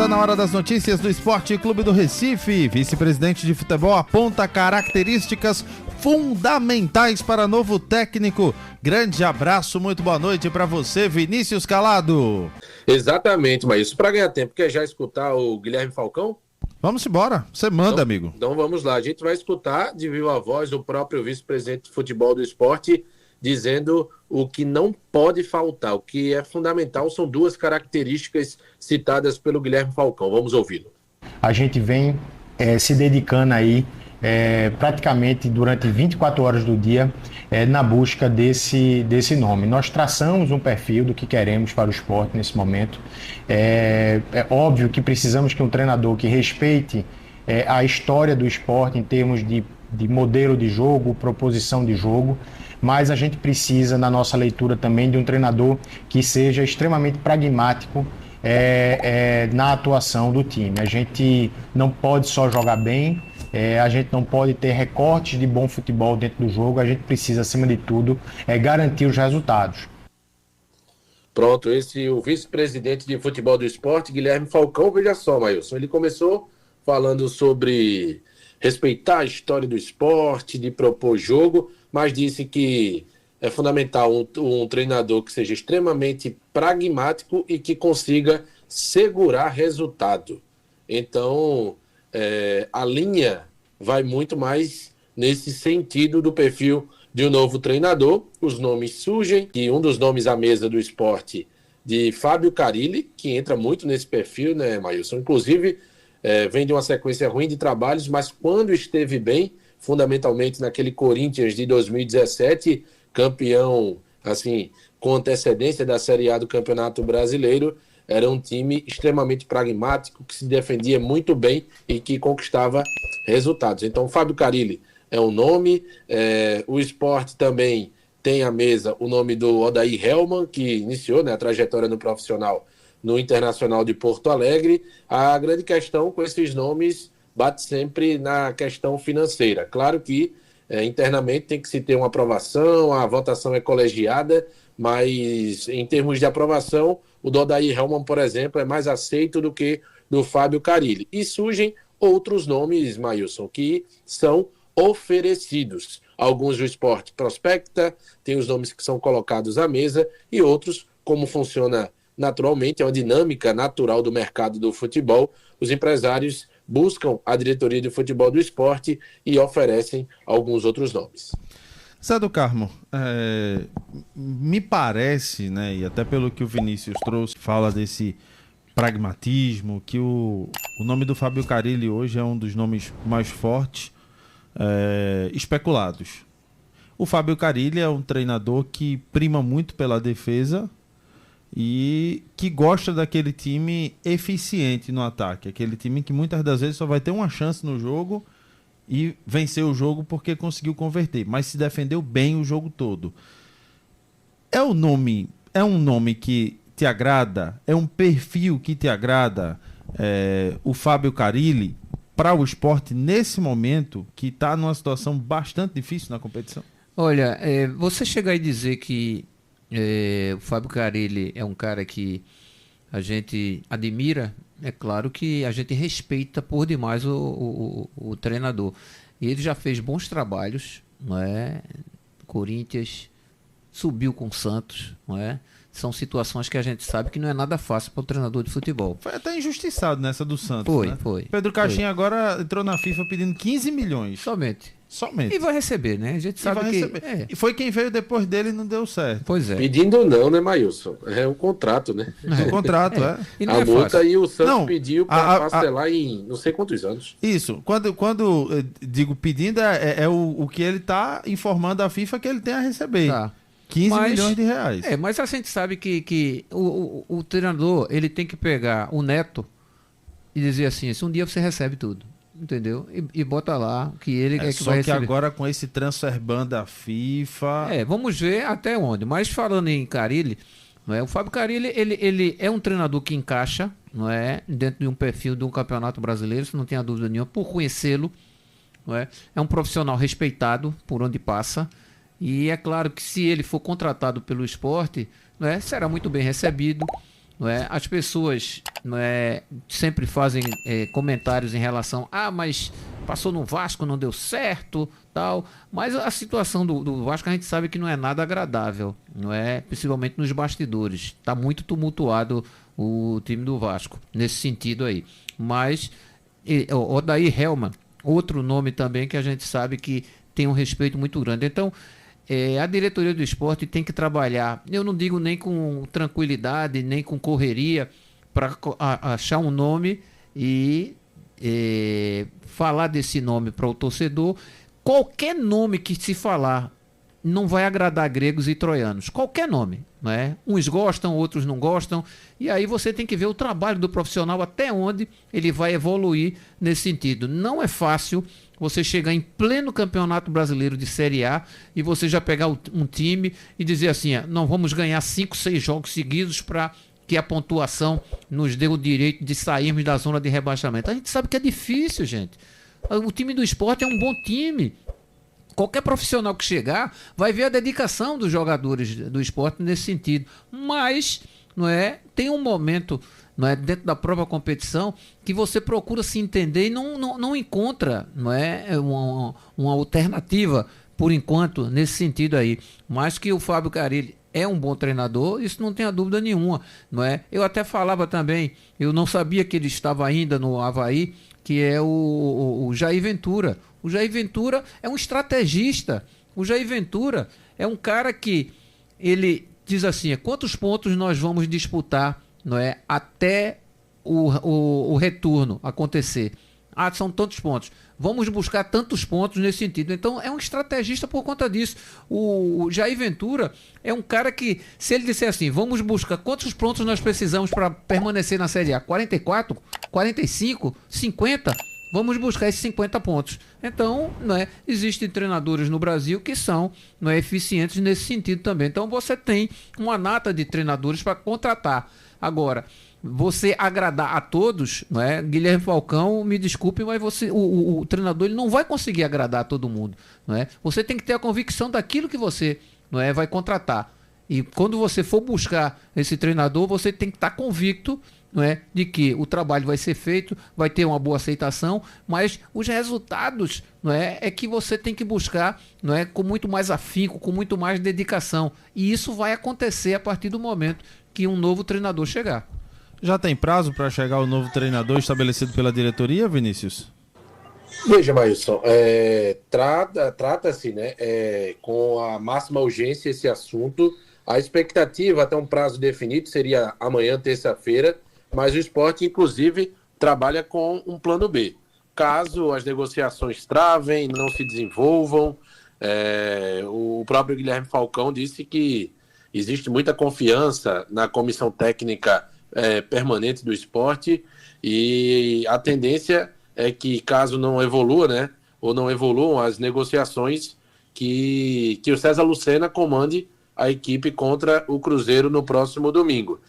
na hora das notícias do Esporte Clube do Recife. Vice-presidente de futebol aponta características fundamentais para novo técnico. Grande abraço, muito boa noite para você, Vinícius Calado. Exatamente, mas isso para ganhar tempo. Quer já escutar o Guilherme Falcão? Vamos embora, você manda, amigo. Então vamos lá, a gente vai escutar de viva voz o próprio vice-presidente de futebol do esporte dizendo o que não pode faltar, o que é fundamental são duas características citadas pelo Guilherme Falcão. Vamos ouvi-lo. A gente vem se dedicando aí praticamente durante 24 horas do dia na busca desse nome. Nós traçamos um perfil do que queremos para o esporte nesse momento. É óbvio que precisamos que um treinador que respeite a história do esporte em termos de modelo de jogo, proposição de jogo, mas a gente precisa, na nossa leitura também, de um treinador que seja extremamente pragmático na atuação do time. A gente não pode só jogar bem, a gente não pode ter recortes de bom futebol dentro do jogo, a gente precisa, acima de tudo, garantir os resultados. Pronto, esse é o vice-presidente de futebol do esporte, Guilherme Falcão. Veja só, Mailson, ele começou falando sobre respeitar a história do esporte, de propor jogo, mas disse que é fundamental um treinador que seja extremamente pragmático e que consiga segurar resultado. Então, a linha vai muito mais nesse sentido do perfil de um novo treinador. Os nomes surgem, e um dos nomes à mesa do esporte de Fábio Carille, que entra muito nesse perfil, né, Mailson? Inclusive, vem de uma sequência ruim de trabalhos, mas quando esteve bem, fundamentalmente naquele Corinthians de 2017, campeão, assim, com antecedência da Série A do Campeonato Brasileiro, era um time extremamente pragmático, que se defendia muito bem e que conquistava resultados. Então, Fábio Carille é um nome, o esporte também tem à mesa o nome do Odair Hellmann, que iniciou, né, a trajetória no profissional no Internacional de Porto Alegre. A grande questão com esses nomes bate sempre na questão financeira. Claro que internamente tem que se ter uma aprovação, a votação é colegiada, mas em termos de aprovação, o do Odair Hellmann, por exemplo, é mais aceito do que do Fábio Carille. E surgem outros nomes, Mailson, que são oferecidos. Alguns o esporte prospecta, tem os nomes que são colocados à mesa, e outros, como funciona naturalmente, é uma dinâmica natural do mercado do futebol, os empresários buscam a diretoria de futebol do esporte e oferecem alguns outros nomes. Zé do Carmo, me parece, né, e até pelo que o Vinícius trouxe, fala desse pragmatismo, que o nome do Fábio Carille hoje é um dos nomes mais fortes especulados. O Fábio Carille é um treinador que prima muito pela defesa e que gosta daquele time eficiente no ataque, aquele time que muitas das vezes só vai ter uma chance no jogo e vencer o jogo porque conseguiu converter, mas se defendeu bem o jogo todo. É um nome que te agrada? É um perfil que te agrada? O Fábio Carille para o esporte nesse momento que está numa situação bastante difícil na competição? Olha, você chegar e dizer que o Fábio Carille é um cara que a gente admira, é claro que a gente respeita por demais o treinador. E ele já fez bons trabalhos, não é? Corinthians subiu com o Santos, não é? São situações que a gente sabe que não é nada fácil para o treinador de futebol. Foi até injustiçado nessa do Santos, Foi, né? foi. Pedro Caixinha agora entrou na FIFA pedindo 15 milhões. Somente. E vai receber, né? A gente sabe que... E foi quem veio depois dele e não deu certo. Pois é. Pedindo não, né, Mailson? É um contrato, né? O contrato, E não a multa fácil. E o Santos pediu para parcelar em não sei quantos anos. Isso. Quando eu digo pedindo, o que ele está informando a FIFA que ele tem a receber. Tá. 15 milhões de reais. Mas a gente sabe que o treinador, ele tem que pegar o Neto e dizer assim, um dia você recebe tudo. Entendeu? E bota lá que ele é que só vai que receber. Agora com esse transfer ban da FIFA... vamos ver até onde. Mas falando em Carille, não é? O Fábio Carille, ele é um treinador que encaixa, não é? Dentro de um perfil de um campeonato brasileiro, isso não tenha dúvida nenhuma, por conhecê-lo. Não é? É um profissional respeitado por onde passa. E é claro que se ele for contratado pelo esporte, não é? Será muito bem recebido. não é? As pessoas, não é, sempre fazem comentários em relação, mas passou no Vasco, não deu certo, tal. Mas a situação do Vasco a gente sabe que não é nada agradável, não é? Principalmente nos bastidores. Está muito tumultuado o time do Vasco nesse sentido aí. Mas Odair Hellmann, outro nome também que a gente sabe que tem um respeito muito grande. Então, a diretoria do esporte tem que trabalhar, eu não digo nem com tranquilidade, nem com correria, para achar um nome e falar desse nome para o torcedor. Qualquer nome que se falar não vai agradar gregos e troianos. Qualquer nome, não é? Uns gostam, outros não gostam. E aí você tem que ver o trabalho do profissional, até onde ele vai evoluir nesse sentido. Não é fácil você chegar em pleno Campeonato Brasileiro de Série A e você já pegar um time e dizer assim, não vamos ganhar 5, 6 jogos seguidos para que a pontuação nos dê o direito de sairmos da zona de rebaixamento. A gente sabe que é difícil, gente. O time do esporte é um bom time. Qualquer profissional que chegar vai ver a dedicação dos jogadores do esporte nesse sentido. Mas, não é, tem um momento, não é, dentro da própria competição que você procura se entender e não encontra, não é, uma alternativa por enquanto nesse sentido aí. Mas que o Fábio Carille é um bom treinador, isso não tenha dúvida nenhuma, não é? Eu até falava também, eu não sabia que ele estava ainda no Avaí, que é o Jair Ventura. O Jair Ventura é um estrategista. O Jair Ventura é um cara que ele diz assim, quantos pontos nós vamos disputar, não é, até o retorno acontecer. São tantos pontos. Vamos buscar tantos pontos nesse sentido. Então é um estrategista por conta disso. O Jair Ventura é um cara que, se ele disser assim, vamos buscar quantos pontos nós precisamos para permanecer na Série A? 44? 45? 50? Vamos buscar esses 50 pontos. Então, não é, existem treinadores no Brasil que são, não é, eficientes nesse sentido também. Então você tem uma nata de treinadores para contratar. Agora, você agradar a todos, não é? Guilherme Falcão, me desculpe, mas o treinador ele não vai conseguir agradar a todo mundo, não é? Você tem que ter a convicção daquilo que você, não é, vai contratar. E quando você for buscar esse treinador, você tem que estar convicto, não é, de que o trabalho vai ser feito, vai ter uma boa aceitação, mas os resultados, não é que você tem que buscar, não é, com muito mais afinco, com muito mais dedicação. E isso vai acontecer a partir do momento que um novo treinador chegar. Já tem prazo para chegar o novo treinador estabelecido pela diretoria, Vinícius? Veja, Mailson, trata-se, né, com a máxima urgência esse assunto. A expectativa até um prazo definido seria amanhã, terça-feira, mas o esporte, inclusive, trabalha com um plano B. Caso as negociações travem, não se desenvolvam, o próprio Guilherme Falcão disse que existe muita confiança na comissão técnica permanente do esporte e a tendência é que, caso não evolua, né, ou não evoluam as negociações, que o César Lucena comande a equipe contra o Cruzeiro no próximo domingo.